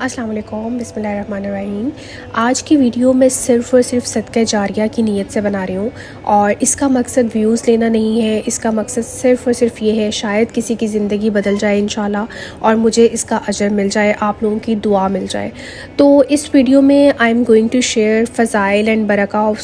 अस्सलाम वालेकुम, बिस्मिल्लाहिर्रहमानिर्रहीम। आज की वीडियो मैं सिर्फ़ और सिर्फ सदका जारिया की नीयत से बना रही हूँ और इसका मकसद व्यूज़ लेना नहीं है। इसका मकसद सिर्फ़ और सिर्फ ये है, शायद किसी की ज़िंदगी बदल जाए इंशाल्लाह और मुझे इसका अजर मिल जाए, आप लोगों की दुआ मिल जाए। तो इस वीडियो में I am going to share फ़ज़ाइल एंड बरका ऑफ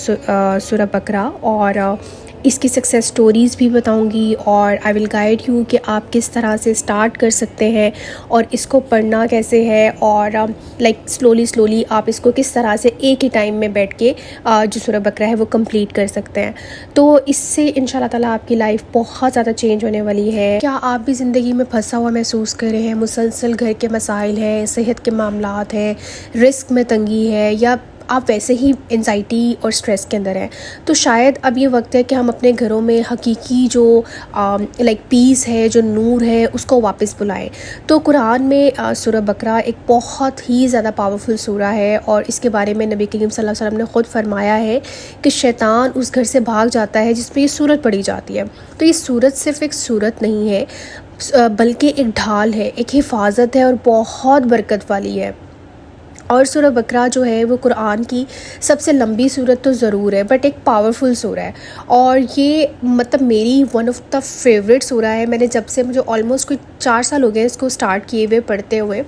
सूरह बकरा और इसकी सक्सेस स्टोरीज़ भी बताऊंगी और आई विल गाइड यू कि आप किस तरह से स्टार्ट कर सकते हैं और इसको पढ़ना कैसे है और लाइक स्लोली आप इसको किस तरह से एक ही टाइम में बैठ के जो सूरह बकरा है वो कंप्लीट कर सकते हैं। तो इससे इंशाल्लाह ताला आपकी लाइफ बहुत ज़्यादा चेंज होने वाली है। क्या आप भी ज़िंदगी में फंसा हुआ महसूस कर रहे हैं? मुसलसल घर के मसाइल हैं, सेहत के मामलात हैं, रिस्क में तंगी है, या आप वैसे ही एंजाइटी और स्ट्रेस के अंदर हैं, तो शायद अब ये वक्त है कि हम अपने घरों में हकीकी जो लाइक पीस है, जो नूर है, उसको वापस बुलाएं। तो कुरान में सूरह बकरा एक बहुत ही ज़्यादा पावरफुल सूरा है और इसके बारे में नबी करीम सल्लल्लाहु अलैहि वसल्लम ने ख़ुद फरमाया है कि शैतान उस घर से भाग जाता है जिसमें ये सूरत पढ़ी जाती है। तो ये सूरत सिर्फ़ एक सूरत नहीं है, बल्कि एक ढाल है, एक हिफाजत है और बहुत बरकत वाली है। और सूरह बकरा जो है वो कुरान की सबसे लंबी सूरत तो ज़रूर है, बट एक पावरफुल सूरा है और ये मतलब मेरी वन ऑफ द फेवरेट सूरा है। मैंने जब से मुझे ऑलमोस्ट कोई 4 साल हो गए इसको स्टार्ट किए हुए पढ़ते हुए,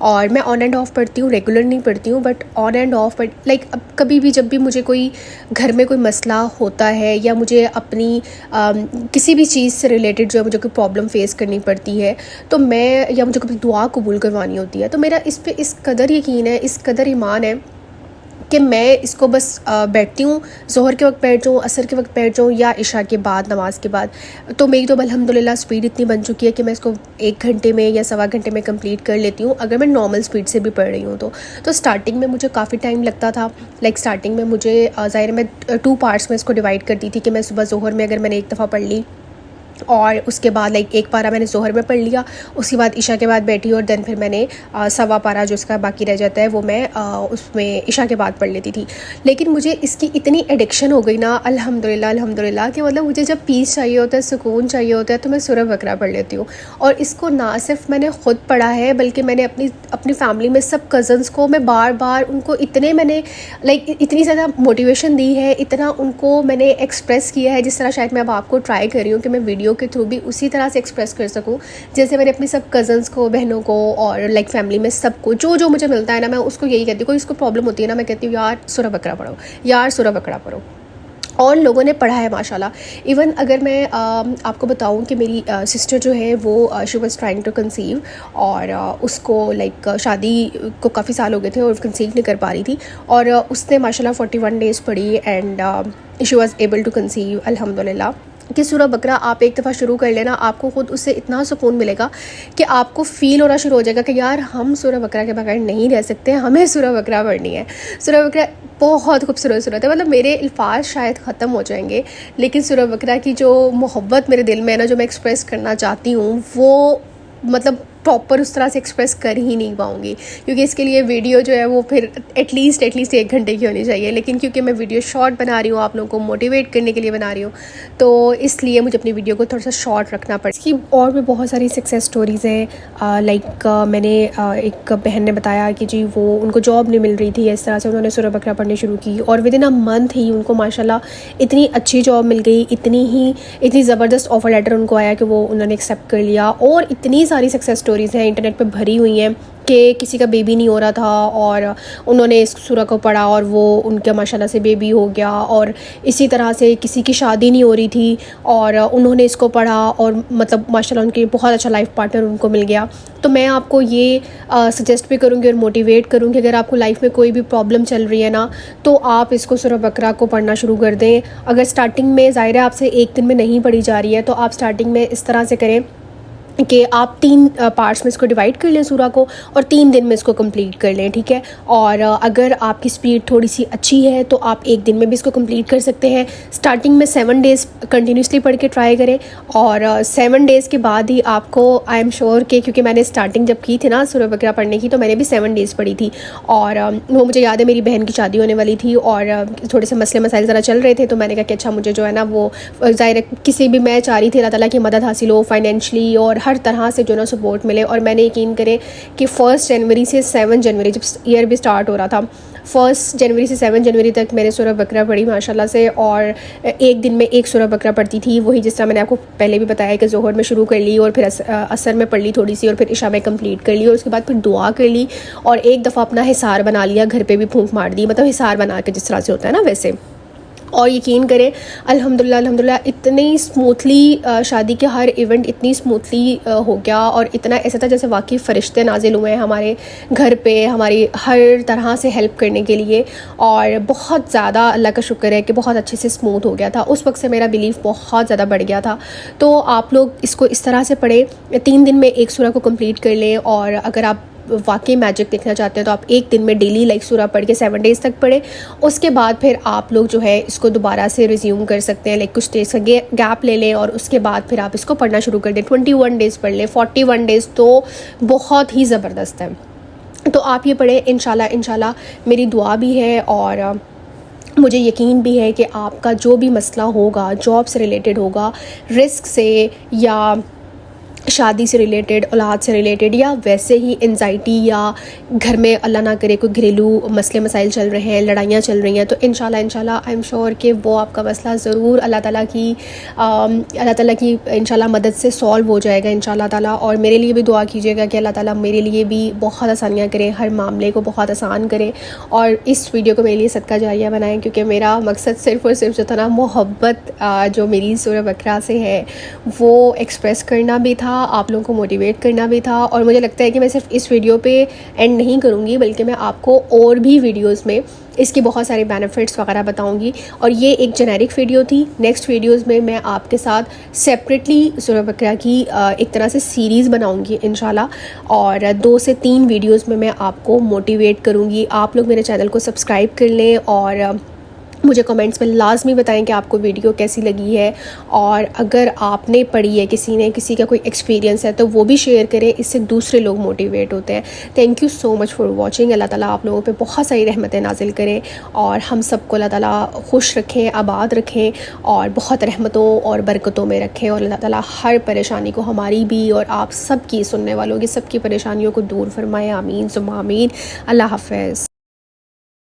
और मैं ऑन एंड ऑफ पढ़ती हूँ, रेगुलर नहीं पढ़ती हूँ, but on end of like अब कभी भी जब भी मुझे कोई घर में कोई मसला होता है या मुझे अपनी किसी भी चीज़ से रिलेटेड जो है मुझे कोई प्रॉब्लम फेस करनी पड़ती है, तो मैं या मुझे कभी दुआ कबूल करवानी होती है, तो मेरा इस पे इस कदर यकीन है, इस कदर ईमान है कि मैं इसको बस बैठती हूँ, ज़ोहर के वक्त बैठ जाऊँ, असर के वक्त बैठ जाऊँ या इशा के बाद, नमाज के बाद। तो मेरी तो अल्हम्दुलिल्लाह स्पीड इतनी बन चुकी है कि मैं इसको 1 घंटे में या सवा घंटे में कंप्लीट कर लेती हूँ, अगर मैं नॉर्मल स्पीड से भी पढ़ रही हूँ तो स्टार्टिंग में मुझे काफ़ी टाइम लगता था। लाइक स्टार्टिंग में मुझे ज़ाहिर मैं 2 पार्ट्स में इसको डिवाइड करती थी कि मैं सुबह ज़ोहर में अगर मैंने एक दफ़ा पढ़ ली और उसके बाद लाइक एक पारा मैंने ज़ोहर में पढ़ लिया, उसके बाद इशा के बाद बैठी और देन फिर मैंने सवा पारा जो इसका बाकी रह जाता है वो मैं उसमें इशा के बाद पढ़ लेती थी। लेकिन मुझे इसकी इतनी एडिक्शन हो गई ना, अल्हम्दुलिल्लाह कि मतलब मुझे जब पीस चाहिए होता है, सुकून चाहिए होता है, तो मैं सूरह बकरा पढ़ लेती हूँ। और इसको ना सिर्फ मैंने ख़ुद पढ़ा है, बल्कि मैंने अपनी फैमिली में सब कज़न्स को मैं बार बार उनको इतने मैंने लाइक इतनी ज़्यादा मोटिवेशन दी है, इतना उनको मैंने एक्सप्रेस किया है, जिस तरह शायद मैं अब आपको ट्राई कर रही हूँ कि मैं वीडियो के थ्रू भी उसी तरह से एक्सप्रेस कर सकूं, जैसे मैंने अपने सब कज़न्स को, बहनों को और लाइक फैमिली में सबको जो मुझे मिलता है ना, मैं उसको यही कहती हूँ। कोई उसको प्रॉब्लम होती है ना, मैं कहती हूँ यार सूरह बकरा पढ़ो, यार सूरह बकरा पढ़ो। और लोगों ने पढ़ा है माशाल्लाह। इवन अगर मैं आपको बताऊं कि मेरी सिस्टर जो है वो she was trying to conceive और उसको लाइक शादी को काफ़ी साल हो गए थे और कंसीव नहीं कर पा रही थी, और उसने माशाल्लाह 41 डेज़ पढ़ी and she was able to conceive अल्हम्दुलिल्लाह। कि सूरह बकरा आप एक दफ़ा शुरू कर लेना, आपको ख़ुद उससे इतना सुकून मिलेगा कि आपको फ़ील होना शुरू हो जाएगा कि यार हम सूरह बकरा के बगैर नहीं रह सकते, हमें सूरह बकरा पढ़नी है। सूरह बकरा बहुत खूबसूरत सूरत है, मतलब मेरे अल्फाज शायद ख़त्म हो जाएंगे, लेकिन सूरह बकरा की जो मोहब्बत मेरे दिल में है ना, जो मैं एक्सप्रेस करना चाहती हूँ, वो मतलब प्रॉपर उस तरह से एक्सप्रेस कर ही नहीं पाऊँगी, क्योंकि इसके लिए वीडियो जो है वो फिर एटलीस्ट 1 घंटे की होनी चाहिए। लेकिन क्योंकि मैं वीडियो शॉर्ट बना रही हूँ, आप लोगों को मोटिवेट करने के लिए बना रही हूँ, तो इसलिए मुझे अपनी वीडियो को थोड़ा सा शॉर्ट रखना पड़ा। इसकी और भी बहुत सारी सक्सेस स्टोरीज़ हैं। लाइक मैंने एक बहन ने बताया कि जी वो उनको जॉब नहीं मिल रही थी, इस तरह से उन्होंने सूरह बकरा पढ़नी शुरू की और विदिन अ मंथ ही उनको माशाल्लाह इतनी अच्छी जॉब मिल गई, इतनी ज़बरदस्त ऑफ़र लेटर उनको आया कि वो उन्होंने एक्सेप्ट कर लिया। और इतनी सारी सक्सेस स्टोरीज़ हैं इंटरनेट पे भरी हुई हैं कि किसी का बेबी नहीं हो रहा था और उन्होंने इस सूरह को पढ़ा और वो उनके माशाल्लाह से बेबी हो गया, और इसी तरह से किसी की शादी नहीं हो रही थी और उन्होंने इसको पढ़ा और मतलब माशाल्लाह उनकी बहुत अच्छा लाइफ पार्टनर उनको मिल गया। तो मैं आपको ये सजेस्ट भी करूँगी और मोटिवेट करूँगी, अगर आपको लाइफ में कोई भी प्रॉब्लम चल रही है ना, तो आप इसको सूरह बकरा को पढ़ना शुरू कर दें। अगर स्टार्टिंग में ज़ाहिर है आपसे एक दिन में नहीं पढ़ी जा रही है, तो आप स्टार्टिंग में इस तरह से करें कि आप 3 पार्ट्स में इसको डिवाइड कर लें सूरह को और 3 दिन में इसको कंप्लीट कर लें, ठीक है। और अगर आपकी स्पीड थोड़ी सी अच्छी है तो आप 1 दिन में भी इसको कंप्लीट कर सकते हैं। स्टार्टिंग में 7 डेज़ कंटिन्यूसली पढ़ के ट्राई करें और 7 डेज़ के बाद ही आपको आई एम श्योर कि, क्योंकि मैंने स्टार्टिंग जब की थी ना सूरह बकरा पढ़ने की, तो मैंने भी 7 डेज़ पढ़ी थी और वो मुझे याद है मेरी बहन की शादी होने वाली थी और थोड़े से मसले मसाइल ज़रा चल रहे थे, तो मैंने कहा कि अच्छा मुझे जो है ना वो ज़ाहिर किसी भी मैं चाह रही थी अल्लाह ताला की मदद हासिल हो फाइनेंशली और हर तरह से जो ना सपोर्ट मिले। और मैंने यकीन करें कि 1 जनवरी से 7 जनवरी जब ईयर भी स्टार्ट हो रहा था, 1 जनवरी से 7 जनवरी तक मैंने सूरह बकरा पढ़ी माशाल्लाह से। और एक दिन में एक सूरह बकरा पढ़ती थी, वही जिस तरह मैंने आपको पहले भी बताया कि ज़ोहर में शुरू कर ली और फिर असर में पढ़ ली थोड़ी सी, और फिर इशा में कंप्लीट कर ली, और उसके बाद फिर दुआ कर ली, और एक दफ़ा अपना हिसार बना लिया, घर पे भी फूंक मार दी, मतलब हिसार बना के जिस तरह से होता है ना वैसे। और यकीन करें अल्हम्दुलिल्लाह अल्हम्दुलिल्लाह इतनी स्मूथली शादी के हर इवेंट इतनी स्मूथली हो गया, और इतना ऐसा था जैसे वाकई फ़रिश्ते नाजिल हुए हैं हमारे घर पे हमारी हर तरह से हेल्प करने के लिए। और बहुत ज़्यादा अल्लाह का शुक्र है कि बहुत अच्छे से स्मूथ हो गया था। उस वक्त से मेरा बिलीफ बहुत ज़्यादा बढ़ गया था। तो आप लोग इसको इस तरह से पढ़ें, 3 दिन में एक सूरह को कंप्लीट कर लें। और अगर आप वाकई मैजिक देखना चाहते हैं तो आप एक दिन में डेली लाइक सूरह पढ़ के 7 डेज़ तक पढ़ें। उसके बाद फिर आप लोग जो है इसको दोबारा से रिज्यूम कर सकते हैं, लाइक कुछ डेज़ का गैप ले लें, और उसके बाद फिर आप इसको पढ़ना शुरू कर दें। 21 डेज़ पढ़ लें, 41 डेज़ तो बहुत ही ज़बरदस्त है। तो आप ये पढ़ें, इंशाल्लाह मेरी दुआ भी है, और मुझे यकीन भी है कि आपका जो भी मसला होगा, जॉब से रिलेटेड होगा, रिस्क से, या शादी से रिलेटेड, औलाद से रिलेटेड, या वैसे ही एंजाइटी, या घर में अल्लाह ना करे कोई घरेलू मसले मसाइल चल रहे हैं, लड़ाइयाँ चल रही हैं, तो इंशाल्लाह आई एम श्योर कि वो आपका मसला ज़रूर अल्लाह ताला की इंशाल्लाह मदद से सॉल्व हो जाएगा इंशाल्लाह ताला। और मेरे लिए भी दुआ कीजिएगा कि अल्लाह ताला मेरे लिए भी बहुत आसानियाँ करें, हर मामले को बहुत आसान करें, और इस वीडियो को मेरे लिए सदका जारिया बनाएं, क्योंकि मेरा मकसद सिर्फ़ और सिर्फ जो था ना मोहब्बत जो मेरी सूरह बकरा से है वो एक्सप्रेस करना भी था, आप लोगों को मोटिवेट करना भी था। और मुझे लगता है कि मैं सिर्फ इस वीडियो पे एंड नहीं करूँगी, बल्कि मैं आपको और भी वीडियोस में इसके बहुत सारे बेनिफिट्स वगैरह बताऊंगी। और ये एक जेनेरिक वीडियो थी। नेक्स्ट वीडियोस में मैं आपके साथ सेपरेटली सूरह बकरा की एक तरह से सीरीज़ बनाऊंगी इंशाल्लाह, और 2 से 3 वीडियोस में मैं आपको मोटिवेट करूँगी। आप लोग मेरे चैनल को सब्सक्राइब कर लें, और मुझे कमेंट्स में लाजमी बताएं कि आपको वीडियो कैसी लगी है। और अगर आपने पढ़ी है, किसी का कोई एक्सपीरियंस है, तो वो भी शेयर करें, इससे दूसरे लोग मोटिवेट होते हैं। Thank you so much for watching. अल्लाह ताला आप लोगों पे बहुत सारी रहमतें नाजिल करें, और हम सबको अल्लाह ताला खुश रखें, आबाद रखें, और बहुत रहमतों और बरकतों में रखें। और अल्लाह ताला हर परेशानी को, हमारी भी और आप सब की, सुनने वालों की सबकी परेशानियों को दूर फरमाए। आमीन सुम्मा आमीन। अल्लाह हाफ़िज़।